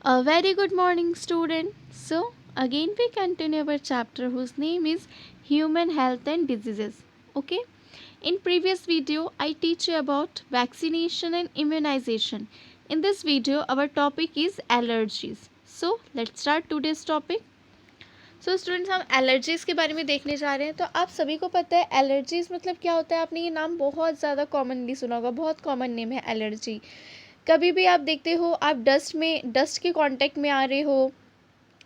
A very good morning, student. So, again, we continue our chapter whose name is Human Health and Diseases. Okay, in previous video, I teach you about vaccination and immunization. In this video, our topic is allergies. So, let's start today's topic. So students हम allergies के बारे में देखने जा रहे हैं। तो आप सभी को पता है एलर्जीज़ मतलब क्या होता है। आपने ये नाम बहुत ज़्यादा कॉमनली सुना होगा, बहुत कॉमन नेम है एलर्जी। कभी भी आप देखते हो, आप डस्ट के कांटेक्ट में आ रहे हो,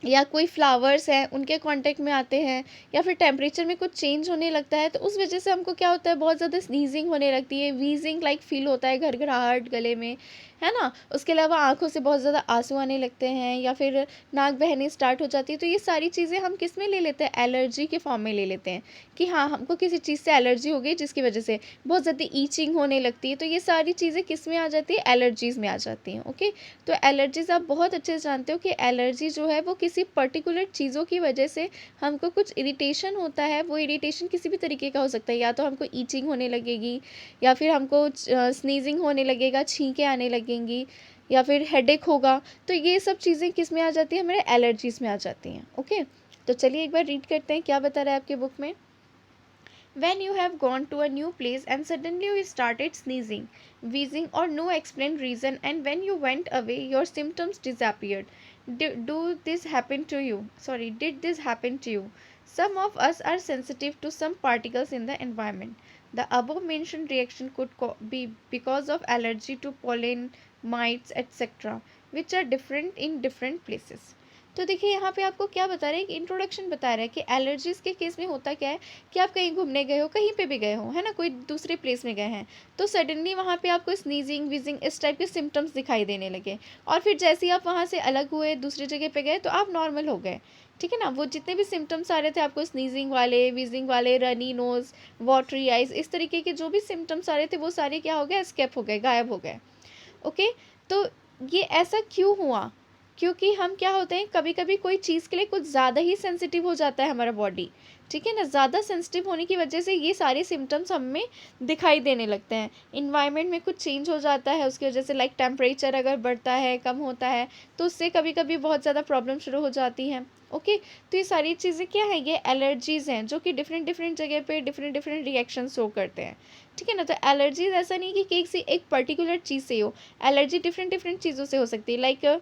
या कोई फ्लावर्स हैं उनके कांटेक्ट में आते हैं, या फिर टेम्परेचर में कुछ चेंज होने लगता है, तो उस वजह से हमको क्या होता है, बहुत ज़्यादा स्नीजिंग होने लगती है, वीजिंग लाइक फील होता है, घरघराहट गले में, है ना। उसके अलावा आंखों से बहुत ज़्यादा आंसू आने लगते हैं, या फिर नाक बहने स्टार्ट हो जाती है। तो ये सारी चीज़ें हम किस में ले लेते हैं, एलर्जी के फॉर्म में ले लेते हैं कि हाँ, हमको किसी चीज़ से एलर्जी हो गई जिसकी वजह से बहुत ज़्यादा ईचिंग होने लगती है। तो ये सारी चीज़ें किस में आ जाती है, एलर्जीज़ में आ जाती हैं। ओके, तो एलर्जीज़ आप बहुत अच्छे से जानते हो कि एलर्जी जो है वो किसी पर्टिकुलर चीज़ों की वजह से हमको कुछ इरिटेशन होता है। वो इरिटेशन किसी भी तरीके का हो सकता है, या तो हमको ईचिंग होने लगेगी, या फिर हमको स्नीजिंग होने लगेगा, छींकें आने लगेंगी, या फिर हेडेक होगा। तो ये सब चीज़ें किस में आ जाती हैं, हमारे एलर्जीज़ में आ जाती हैं। ओके, तो चलिए एक बार रीड करते हैं क्या बता रहा है आपके बुक में। When you have gone to a new place and suddenly you started sneezing, wheezing, or no explained reason, and when you went away, your symptoms disappeared. Do this happen to you? Sorry, did this happen to you? Some of us are sensitive to some particles in the environment. The above mentioned reaction could be because of allergy to pollen, mites, etc., which are different in different places. तो देखिए यहाँ पे आपको क्या बता रहे हैं, कि इंट्रोडक्शन बता रहा है कि एलर्जीज़ के केस में होता क्या है कि आप कहीं घूमने गए हो, कहीं पे भी गए हो, है ना, कोई दूसरे प्लेस में गए हैं, तो सडनली वहाँ पे आपको स्नीजिंग विजिंग इस टाइप के सिम्टम्स दिखाई देने लगे, और फिर जैसे ही आप वहाँ से अलग हुए, दूसरी जगह पे गए, तो आप नॉर्मल हो गए। ठीक है ना, वो जितने भी सिम्टम्स आ रहे थे आपको, स्नीजिंग वाले, विजिंग वाले, रनी नोज, वाटरी आइज, इस तरीके के जो भी सिम्टम्स आ रहे थे वो सारे क्या हो गए, स्केप हो गए, गायब हो गए। ओके, तो ये ऐसा क्यों हुआ, क्योंकि हम क्या होते हैं, कभी कभी कोई चीज़ के लिए कुछ ज़्यादा ही सेंसिटिव हो जाता है हमारा बॉडी। ठीक है ना, ज़्यादा सेंसिटिव होने की वजह से ये सारे सिम्टम्स हमें दिखाई देने लगते हैं। इन्वायरमेंट में कुछ चेंज हो जाता है उसकी वजह से, लाइक टेम्परेचर अगर बढ़ता है, कम होता है, तो उससे कभी कभी बहुत ज़्यादा प्रॉब्लम शुरू हो जाती हैं। ओके, तो ये सारी चीज़ें क्या है, ये एलर्जीज़ हैं जो कि डिफरेंट डिफरेंट जगह पे डिफरेंट डिफरेंट रिएक्शन शो करते हैं। ठीक है ना, तो एलर्जीज ऐसा नहीं कि किसी एक पर्टिकुलर चीज़ से हो, एलर्जी डिफरेंट डिफरेंट चीज़ों से हो सकती है। लाइक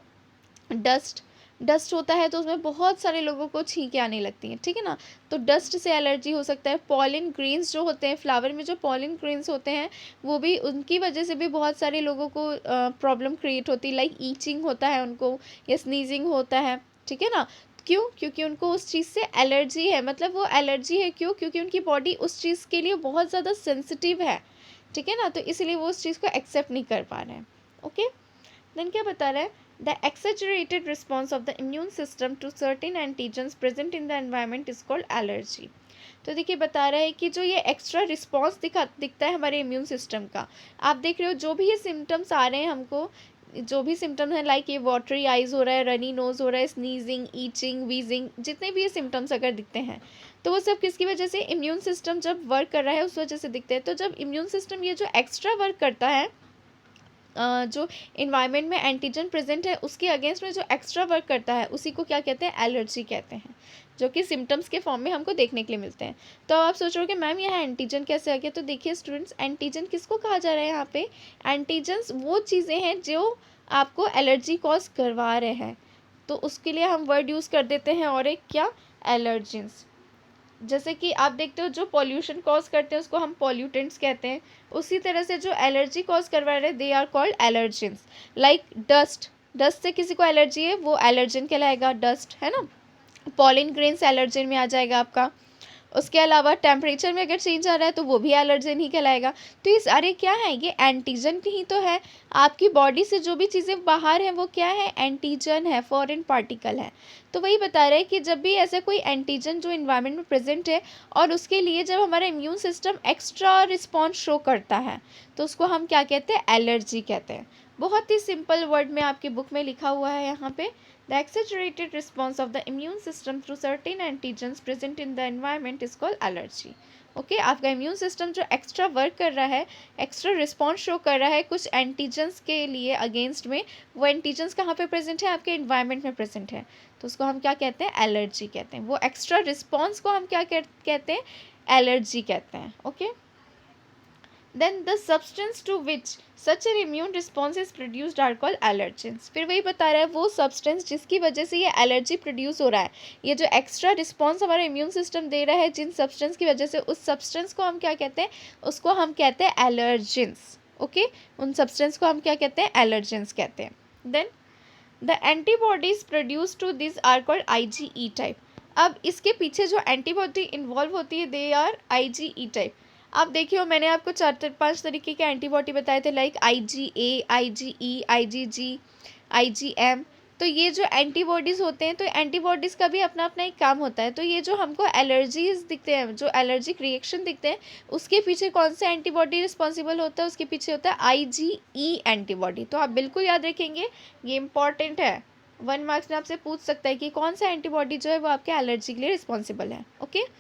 डस्ट, डस्ट होता है तो उसमें बहुत सारे लोगों को छींकें आने लगती हैं। ठीक है ना, तो डस्ट से एलर्जी हो सकता है। पॉलिन ग्रेन्स जो होते हैं, फ्लावर में जो पॉलिन ग्रेन्स होते हैं, वो भी, उनकी वजह से भी बहुत सारे लोगों को प्रॉब्लम क्रिएट होती है, लाइक ईचिंग होता है उनको, या स्नीजिंग होता है। ठीक है ना, क्यों, क्योंकि उनको उस चीज़ से एलर्जी है। मतलब वो एलर्जी है क्यों, क्योंकि उनकी बॉडी उस चीज़ के लिए बहुत ज़्यादा सेंसिटिव है। ठीक है ना, तो इसलिए वो उस चीज़ को एक्सेप्ट नहीं कर पा रहे हैं। ओके, देन क्या बता रहा है, the exaggerated response of the immune system to certain antigens present in the environment is called allergy. तो देखिए बता रहा है कि जो ये एक्स्ट्रा रिस्पॉन्स दिखता है हमारे इम्यून सिस्टम का, आप देख रहे हो जो भी ये सिम्टम्स आ रहे हैं हमको, जो भी सिम्टम्स हैं, लाइक ये वाटरी आइज हो रहा है, रनी नोज हो रहा है, स्नीजिंग, ईचिंग, वीजिंग, जितने भी ये सिम्टम्स अगर दिखते हैं, तो वो सब किसकी वजह से, इम्यून सिस्टम जब वर्क कर रहा है उस वजह से दिखते हैं। तो जब इम्यून सिस्टम ये जो एक्स्ट्रा वर्क करता है, जो इन्वायरमेंट में एंटीजन प्रेजेंट है उसके अगेंस्ट में जो एक्स्ट्रा वर्क करता है, उसी को क्या कहते हैं, एलर्जी कहते हैं, जो कि सिम्टम्स के फॉर्म में हमको देखने के लिए मिलते हैं। तो आप सोच रहे हो कि मैम यहाँ एंटीजन कैसे आ गया, तो देखिए स्टूडेंट्स, एंटीजन किसको कहा जा रहा है यहाँ पे, एंटीजन्स वो चीज़ें हैं जो आपको एलर्जी कॉज करवा रहे हैं, तो उसके लिए हम वर्ड यूज़ कर देते हैं, और एक क्या, एलर्जेंस। जैसे कि आप देखते हो जो पॉल्यूशन कॉज करते हैं उसको हम पॉल्यूटेंट्स कहते हैं, उसी तरह से जो एलर्जी कॉज करवा रहे हैं they are called allergens. Like dust, dust से किसी को एलर्जी है वो एलर्जन कहलाएगा, डस्ट, है ना। पॉलिन ग्रेन्स एलर्जन में आ जाएगा आपका। उसके अलावा टेम्परेचर में अगर चेंज आ रहा है तो वो भी एलर्जन ही कहलाएगा। तो ये सारे क्या है, ये एंटीजन ही तो है। आपकी बॉडी से जो भी चीज़ें बाहर हैं वो क्या है, एंटीजन है, फॉरेन पार्टिकल है। तो वही बता रहे हैं कि जब भी ऐसा कोई एंटीजन जो इन्वायरमेंट में प्रेजेंट है, और उसके लिए जब हमारा immune system extra response show करता है, तो उसको हम क्या कहते हैं, एलर्जी कहते हैं। बहुत ही सिंपल वर्ड में आपकी बुक में लिखा हुआ है यहाँ पे, The exaggerated response of the immune system to certain antigens present in the environment is called allergy. Okay आपका इम्यून सिस्टम जो एक्स्ट्रा वर्क कर रहा है, एक्स्ट्रा रिस्पॉन्स शो कर रहा है कुछ एंटीजन्स के लिए अगेंस्ट में, वो एंटीजन्स कहाँ पे प्रेजेंट है, आपके इन्वायरमेंट में प्रेजेंट है, तो उसको हम क्या कहते हैं, एलर्जी कहते हैं। वो एक्स्ट्रा रिस्पॉन्स को हम क्या कहते हैं, एलर्जी कहते हैं। Okay then the substance to which such an immune response is produced are called allergens। फिर वही बता रहा है वो सब्सटेंस जिसकी वजह से ये एलर्जी प्रोड्यूस हो रहा है, ये जो एक्स्ट्रा रिस्पॉन्स हमारा इम्यून सिस्टम दे रहा है जिन सब्सटेंस की वजह से, उस सब्सटेंस को हम क्या कहते हैं, उसको हम कहते हैं एलर्जेंस। ओके उन सब्सटेंस को हम क्या कहते हैं, एलर्जेंस कहते हैं। Then the antibodies produce to this are called IgE type. अब इसके पीछे जो एंटीबॉडी इन्वॉल्व होती है दे आर IgE टाइप। आप देखिए मैंने आपको 4-5 तरीके के एंटीबॉडी बताए थे, like IgA, IgE, IgG, IgM। तो ये जो एंटीबॉडीज़ होते हैं, तो एंटीबॉडीज़ का भी अपना अपना एक काम होता है। तो ये जो हमको एलर्जीज दिखते हैं, जो एलर्जिक रिएक्शन दिखते हैं, उसके पीछे कौन सा एंटीबॉडी रिस्पॉन्सिबल होता है, उसके पीछे होता है IgE एंटीबॉडी। तो आप बिल्कुल याद रखेंगे, ये इंपॉर्टेंट है, 1 मार्क्स में आपसे पूछ सकता है कि कौन सा एंटीबॉडी जो है वो आपके एलर्जी के लिए रिस्पॉन्सिबल है। ओके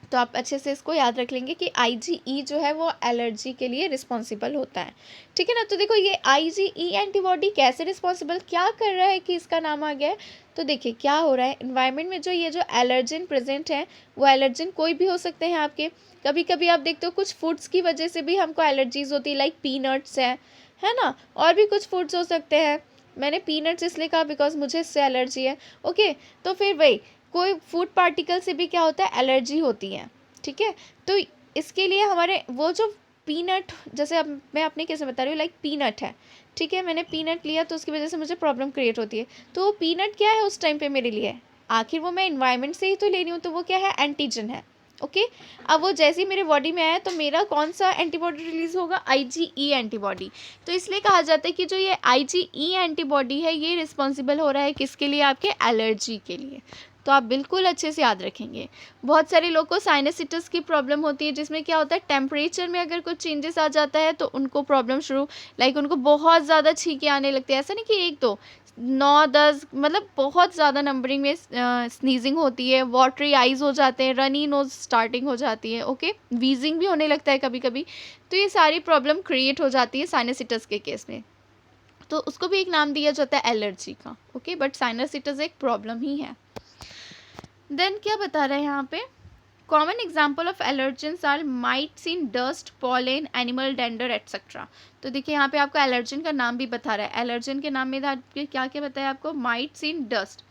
तो आप अच्छे से इसको याद रख लेंगे कि IgE जो है वो एलर्जी के लिए रिस्पॉन्सिबल होता है। ठीक है ना। तो देखो ये IgE एंटीबॉडी कैसे रिस्पॉन्सिबल, क्या कर रहा है कि इसका नाम आ गया है। तो देखिए क्या हो रहा है, इन्वायरमेंट में जो ये जो एलर्जन प्रेजेंट है, वो एलर्जन कोई भी हो सकते हैं आपके। कभी कभी आप देखते हो कुछ फूड्स की वजह से भी हमको एलर्जीज होती है, लाइक पीनट्स है ना, और भी कुछ फूड्स हो सकते हैं। मैंने पीनट्स इसलिए कहा बिकॉज मुझे इससे एलर्जी है। ओके तो फिर वही कोई फूड पार्टिकल से भी क्या होता है, एलर्जी होती है। ठीक है तो इसके लिए हमारे वो जो पीनट, जैसे अब मैं अपने केस में बता रही हूँ, लाइक पीनट है, ठीक है, मैंने पीनट लिया तो उसकी वजह से मुझे प्रॉब्लम क्रिएट होती है। तो वो पीनट क्या है उस टाइम पे मेरे लिए, आखिर वो मैं इन्वायरमेंट से ही तो ले रही हूँ, तो वो क्या है, एंटीजन है। ओके अब वो जैसे ही मेरे बॉडी में आया तो मेरा कौन सा एंटीबॉडी रिलीज होगा, IgE एंटीबॉडी। तो इसलिए कहा जाता है कि जो ये IgE एंटीबॉडी है ये रिस्पॉन्सिबल हो रहा है किसके लिए, आपके एलर्जी के लिए। तो आप बिल्कुल अच्छे से याद रखेंगे। बहुत सारे लोग को साइनसिटिस की प्रॉब्लम होती है, जिसमें क्या होता है, टेम्परेचर में अगर कुछ चेंजेस आ जाता है तो उनको प्रॉब्लम शुरू, लाइक उनको बहुत ज़्यादा छींके आने लगते हैं। ऐसा नहीं कि 1-2, 9-10, मतलब बहुत ज़्यादा नंबरिंग में स्नीजिंग होती है, वाटरी आइज़ हो जाते हैं, रनी नोज स्टार्टिंग हो जाती है। ओके वीजिंग भी होने लगता है कभी कभी। तो ये सारी प्रॉब्लम क्रिएट हो जाती है साइनसिटिस के केस में, तो उसको भी एक नाम दिया जाता है एलर्जी का। ओके बट साइनसिटिस एक प्रॉब्लम ही है। देन क्या बता रहे हैं यहाँ पे, common example of allergens are mites in dust, pollen, animal dander etcetera. तो देखिए यहाँ पे आपको एलर्जन का नाम भी बता रहा है। एलर्जन के नाम में क्या क्या बताया आपको, माइट्स इन डस्ट,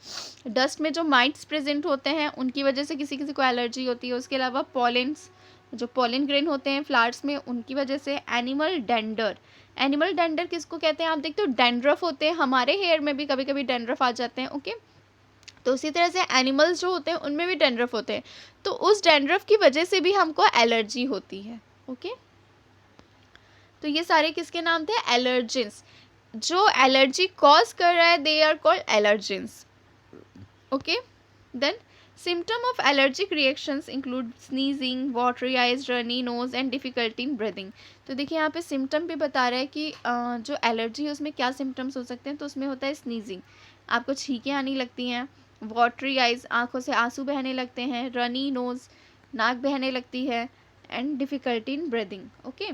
डस्ट में जो माइट्स प्रेजेंट होते हैं उनकी वजह से किसी किसी को एलर्जी होती है। उसके अलावा पॉलेंस, जो पॉलन ग्रेन होते हैं फ्लावर्स में, उनकी वजह से। एनिमल डेंडर, एनिमल डेंडर किसको कहते हैं, आप देखते हो डैंड्रफ होते हैं, हमारे हेयर में भी कभी कभी डैंड्रफ आ जाते हैं। ओके तो उसी तरह से एनिमल्स जो होते हैं उनमें भी डैंड्रफ होते हैं, तो उस डैंड्रफ की वजह से भी हमको एलर्जी होती है। ओके तो ये सारे किसके नाम थे, एलर्जेंस। जो एलर्जी कॉज कर रहा है they are called allergens. Okay then symptom of allergic reactions include sneezing, watery eyes, runny nose and difficulty in breathing. तो देखिए यहाँ पे सिम्टम भी बता रहा है कि जो एलर्जी है उसमें क्या सिम्टम्स हो सकते हैं। तो उसमें होता है स्नीजिंग, आपको छींकें आने लगती हैं, वाटरी आइज, आँखों से आंसू बहने लगते हैं, रनी नोज, नाक बहने लगती है, and difficulty in breathing. Okay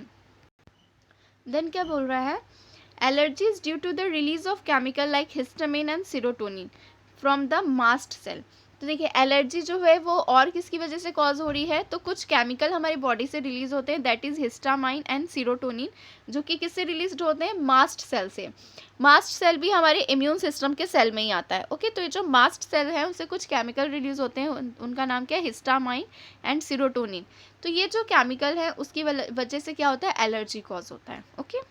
then क्या बोल रहा है, allergy is due to the release of chemical like histamine and serotonin from the mast cell. तो देखिए एलर्जी जो है वो और किसकी वजह से कॉज हो रही है, तो कुछ केमिकल हमारी बॉडी से रिलीज होते हैं, that is histamine and serotonin, जो कि किससे रिलीज होते हैं, मास्ट सेल से। मास्ट सेल भी हमारे इम्यून सिस्टम के सेल में ही आता है। ओके तो ये जो मास्ट सेल है उनसे कुछ केमिकल रिलीज होते हैं, उनका नाम क्या है, हिस्टामाइन एंड सीरोटोनिन। तो ये जो केमिकल है उसकी वजह से क्या होता है, एलर्जी कॉज होता है। Okay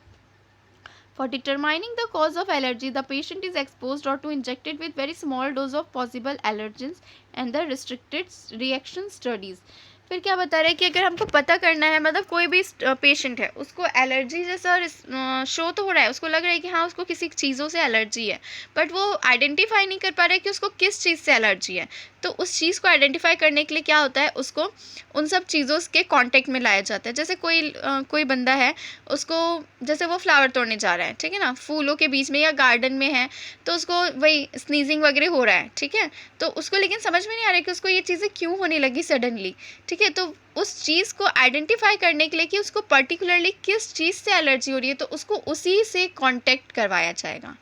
For determining the cause of allergy, the patient is exposed or to injected with very small dose of possible allergens and the restricted reaction studies. फिर क्या बता रहे हैं कि अगर हमको पता करना है, मतलब कोई भी पेशेंट है उसको एलर्जी जैसा शो तो हो रहा है, उसको लग रहा है कि हाँ उसको किसी चीज़ों से एलर्जी है, बट वो आइडेंटिफाई नहीं कर पा रहा है कि उसको किस चीज़ से एलर्जी है। तो उस चीज़ को आइडेंटिफाई करने के लिए क्या होता है, उसको उन सब चीज़ों के कांटेक्ट में लाया जाता है। जैसे कोई बंदा है, उसको जैसे वो फ्लावर तोड़ने जा रहा है, ठीक है ना, फूलों के बीच में या गार्डन में है, तो उसको वही स्नीजिंग वगैरह हो रहा है, ठीक है, तो उसको लेकिन समझ में नहीं आ रहा है कि उसको ये चीज़ें क्यों होने लगी सडनली, ठीक है। तो उस चीज़ को आइडेंटिफाई करने के लिए कि उसको पर्टिकुलरली किस चीज़ से एलर्जी हो रही है, तो उसको उसी से कांटेक्ट करवाया जाएगा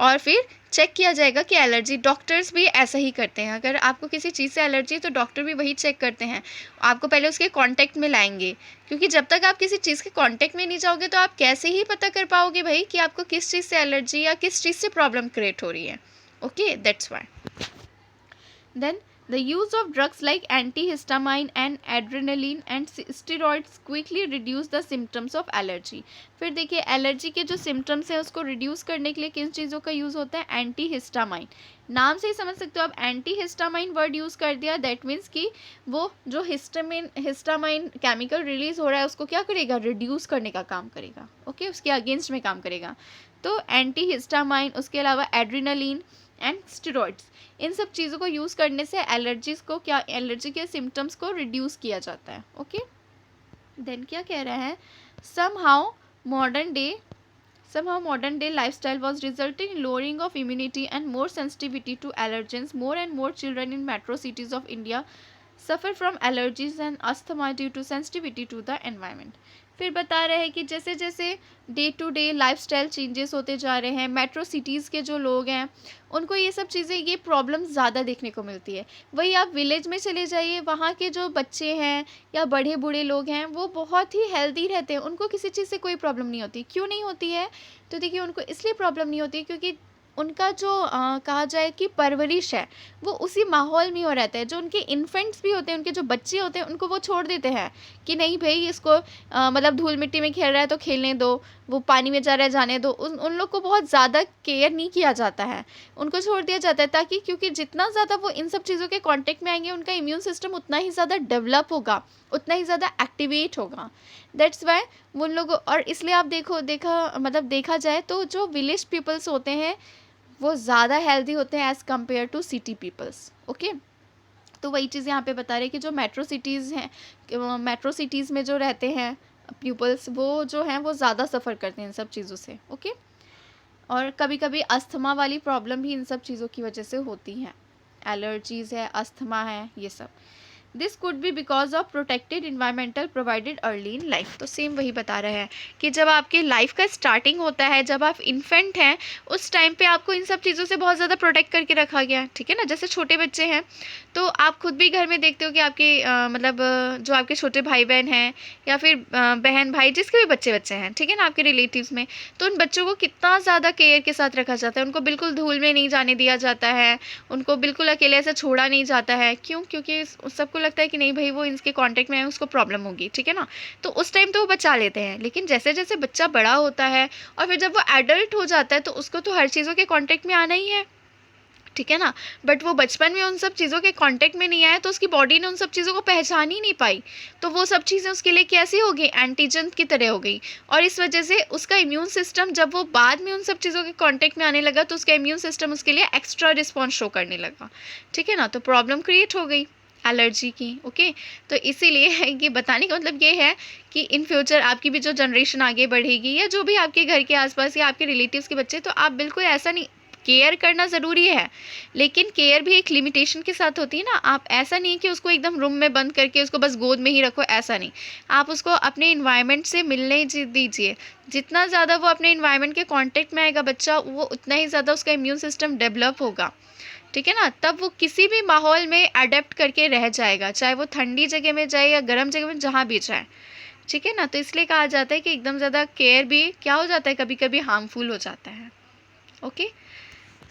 और फिर चेक किया जाएगा कि एलर्जी। डॉक्टर्स भी ऐसा ही करते हैं, अगर आपको किसी चीज़ से एलर्जी है तो डॉक्टर भी वही चेक करते हैं, आपको पहले उसके कांटेक्ट में लाएंगे, क्योंकि जब तक आप किसी चीज़ के कांटेक्ट में नहीं जाओगे तो आप कैसे ही पता कर पाओगे भाई कि आपको किस चीज़ से एलर्जी या किस चीज़ से प्रॉब्लम क्रिएट हो रही है। Okay, that's why. Then the use of drugs like antihistamine and adrenaline and steroids quickly reduce the symptoms of allergy। फिर देखिए एलर्जी के जो सिम्टम्स हैं उसको रिड्यूस करने के लिए किन चीज़ों का यूज़ होता है? एंटीहिस्टामाइन। नाम से ही समझ सकते हो आप, एंटीहिस्टामाइन वर्ड यूज़ कर दिया, दैट मीन्स कि वो जो हिस्टामाइन केमिकल रिलीज हो रहा है उसको क्या करेगा? रिड्यूस करने का काम करेगा। ओके, उसके अगेंस्ट में काम करेगा। तो एंटीहिस्टामाइन, उसके अलावा एड्रीनलिन एंड स्टेरॉइड्स, इन सब चीज़ों को यूज़ करने से एलर्जीज को क्या, एलर्जी के सिम्टम्स को रिड्यूस किया जाता है। ओके, देन क्या कह रहा है? somehow modern day lifestyle was resulting in lowering of immunity and more sensitivity to allergens. More and more children in metro cities of India suffer from allergies and asthma due to sensitivity to the environment। फिर बता रहे हैं कि जैसे जैसे day to day lifestyle changes होते जा रहे हैं, मेट्रो सिटीज़ के जो लोग हैं उनको ये सब चीज़ें, ये प्रॉब्लम ज़्यादा देखने को मिलती है। वही आप विलेज में चले जाइए, वहाँ के जो बच्चे हैं या बड़े बूढ़े लोग हैं वो बहुत ही हेल्दी रहते हैं, उनको किसी चीज़ से कोई प्रॉब्लम नहीं होती। क्यों नहीं होती है? तो देखिए उनको इसलिए प्रॉब्लम नहीं होती क्योंकि उनका जो कहा जाए कि परवरिश है वो उसी माहौल में हो रहता है। जो उनके इन्फेंट्स भी होते हैं, उनके जो बच्चे होते हैं, उनको वो छोड़ देते हैं कि नहीं भाई इसको मतलब धूल मिट्टी में खेल रहा है तो खेलने दो, वो पानी में जा रहा है जाने दो। उन लोग को बहुत ज़्यादा केयर नहीं किया जाता है, उनको छोड़ दिया जाता है, ताकि क्योंकि जितना ज़्यादा वो इन सब चीज़ों के कॉन्टेक्ट में आएंगे उनका इम्यून सिस्टम उतना ही ज़्यादा डेवलप होगा, उतना ही ज़्यादा एक्टिवेट होगा। दैट्स वाई उन लोगों, और इसलिए आप देखा जाए तो जो विलेज पीपल्स होते हैं वो ज़्यादा हेल्दी होते हैं as compare to city peoples. Okay, तो वही चीज़ यहाँ पे बता रहे हैं कि जो मेट्रो सिटीज़ हैं, मेट्रो सिटीज़ में जो रहते हैं पीपल्स, वो जो हैं वो ज़्यादा सफ़र करते हैं इन सब चीज़ों से। ओके, और कभी कभी अस्थमा वाली प्रॉब्लम भी इन सब चीज़ों की वजह से होती हैं, एलर्जीज़ है, अस्थमा है, ये सब। This could be because of protected environmental provided early in life. तो सेम वही बता रहे हैं कि जब आपके लाइफ का स्टार्टिंग होता है, जब आप इन्फेंट हैं, उस टाइम पे आपको इन सब चीज़ों से बहुत ज़्यादा प्रोटेक्ट करके रखा गया, ठीक है ना। जैसे छोटे बच्चे हैं तो आप खुद भी घर में देखते हो कि आपके जो आपके छोटे भाई बहन हैं या फिर बहन भाई जिसके भी बच्चे हैं, ठीक है ना, आपके रिलेटिव्स में, तो उन बच्चों को कितना ज़्यादा केयर के साथ रखा जाता है, उनको बिल्कुल धूल में नहीं जाने दिया जाता है, उनको बिल्कुल अकेले ऐसे छोड़ा नहीं जाता है। क्यों? क्योंकि सबको लगता है कि नहीं भाई वो इनके कांटेक्ट में है, उसको प्रॉब्लम होगी, ठीक है ना। तो उस टाइम तो वो बचा लेते हैं, लेकिन जैसे जैसे बच्चा बड़ा होता है और फिर जब वो एडल्ट हो जाता है तो उसको तो हर चीज़ों के कांटेक्ट में आना ही है, ठीक है ना। बट वो बचपन में उन सब चीज़ों के कांटेक्ट में नहीं आया तो उसकी बॉडी ने उन सब चीज़ों को पहचान ही नहीं पाई, तो वो सब चीज़ें उसके लिए कैसी हो गई? एंटीजन की तरह हो गई, और इस वजह से उसका इम्यून सिस्टम जब वो बाद में उन सब चीज़ों के कांटेक्ट में आने लगा तो उसका इम्यून सिस्टम उसके लिए एक्स्ट्रा रिस्पॉन्स शो करने लगा, ठीक है ना। तो प्रॉब्लम क्रिएट हो गई एलर्जी की। ओके, तो इसीलिए ये बताने का मतलब ये है कि इन फ्यूचर आपकी भी जो जनरेशन आगे बढ़ेगी या जो भी आपके घर के आसपास या आपके रिलेटिव्स के बच्चे, तो आप बिल्कुल ऐसा नहीं, केयर करना ज़रूरी है, लेकिन केयर भी एक लिमिटेशन के साथ होती है ना। आप ऐसा नहीं कि उसको एकदम रूम में बंद करके उसको बस गोद में ही रखो, ऐसा नहीं। आप उसको अपने इन्वायरमेंट से मिलने दीजिए। जितना ज़्यादा वो अपने इन्वायरमेंट के कांटेक्ट में आएगा बच्चा, वो उतना ही ज़्यादा उसका इम्यून सिस्टम डेवलप होगा, ठीक है ना। तब वो किसी भी माहौल में अडेप्ट करके रह जाएगा, चाहे वो ठंडी जगह में जाए या गर्म जगह में, जहाँ भी जाए, ठीक है ना। तो इसलिए कहा जाता है कि एकदम ज़्यादा केयर भी क्या हो जाता है, कभी कभी हार्मफुल हो जाता है। ओके,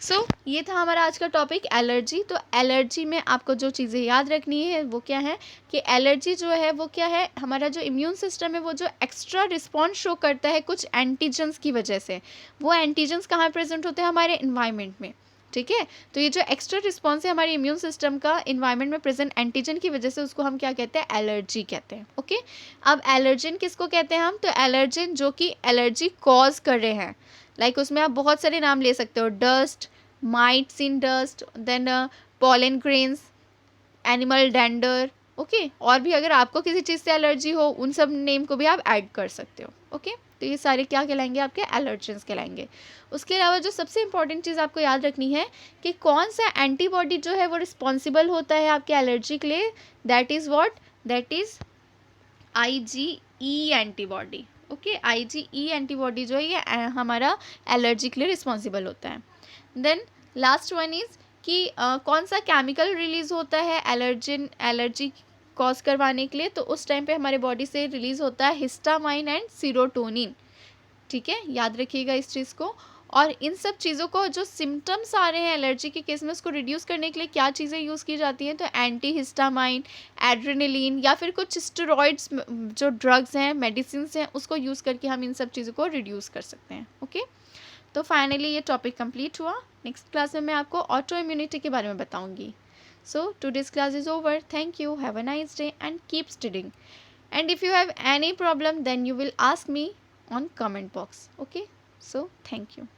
सो ये था हमारा आज का टॉपिक एलर्जी। तो एलर्जी में आपको जो चीज़ें याद रखनी है वो क्या है कि एलर्जी जो है वो क्या है, हमारा जो इम्यून सिस्टम है वो जो एक्स्ट्रा रिस्पॉन्स शो करता है कुछ एंटीजन्स की वजह से। वो एंटीजन्स कहाँ प्रेजेंट होते हैं? हमारे इन्वायरमेंट में, ठीक है। तो ये जो एक्स्ट्रा रिस्पॉन्स है हमारे इम्यून सिस्टम का इन्वायरमेंट में प्रेजेंट एंटीजन की वजह से, उसको हम क्या कहते हैं? एलर्जी कहते हैं। ओके, अब एलर्जन किसको कहते हैं हम? तो एलर्जन जो कि एलर्जी कॉज कर रहे हैं, लाइक उसमें आप बहुत सारे नाम ले सकते हो, dust, mites in dust, then pollen grains, animal dander. Okay, और भी अगर आपको किसी चीज़ से एलर्जी हो उन सब नेम को भी आप ऐड कर सकते हो। ओके, तो ये सारे क्या कहलाएंगे? आपके एलर्जेंस कहलाएंगे। उसके अलावा जो सबसे इंपॉर्टेंट चीज़ आपको याद रखनी है कि कौन सा एंटीबॉडी जो है वो रिस्पॉन्सिबल होता है आपके एलर्जी के लिए, that is what? That is IgE antibody. Okay, IgE antibody जो है ये हमारा एलर्जी के लिए रिस्पॉन्सिबल होता है। देन लास्ट वन इज कि कौन सा केमिकल रिलीज होता है एलर्जी कॉज करवाने के लिए, तो उस टाइम पे हमारे बॉडी से रिलीज होता है हिस्टामाइन एंड सीरोटोनिन। ठीक है, याद रखिएगा इस चीज़ को। और इन सब चीज़ों को जो सिम्टम्स आ रहे हैं एलर्जी के केस में, उसको रिड्यूस करने के लिए क्या चीज़ें यूज़ की जाती हैं, तो एंटी हिस्टामाइन, एड्रेनलिन या फिर कुछ स्टेरॉइड्स जो ड्रग्स हैं, मेडिसिन हैं, उसको यूज़ करके हम इन सब चीज़ों को रिड्यूस कर सकते हैं। ओके, तो फाइनली ये टॉपिक कंप्लीट हुआ। नेक्स्ट क्लास में मैं आपको ऑटो इम्यूनिटी के बारे में बताऊंगी। So today's class is over. Thank you, have a nice day and keep studying. And if you have any problem, then you will ask me on comment box. Okay, so thank you.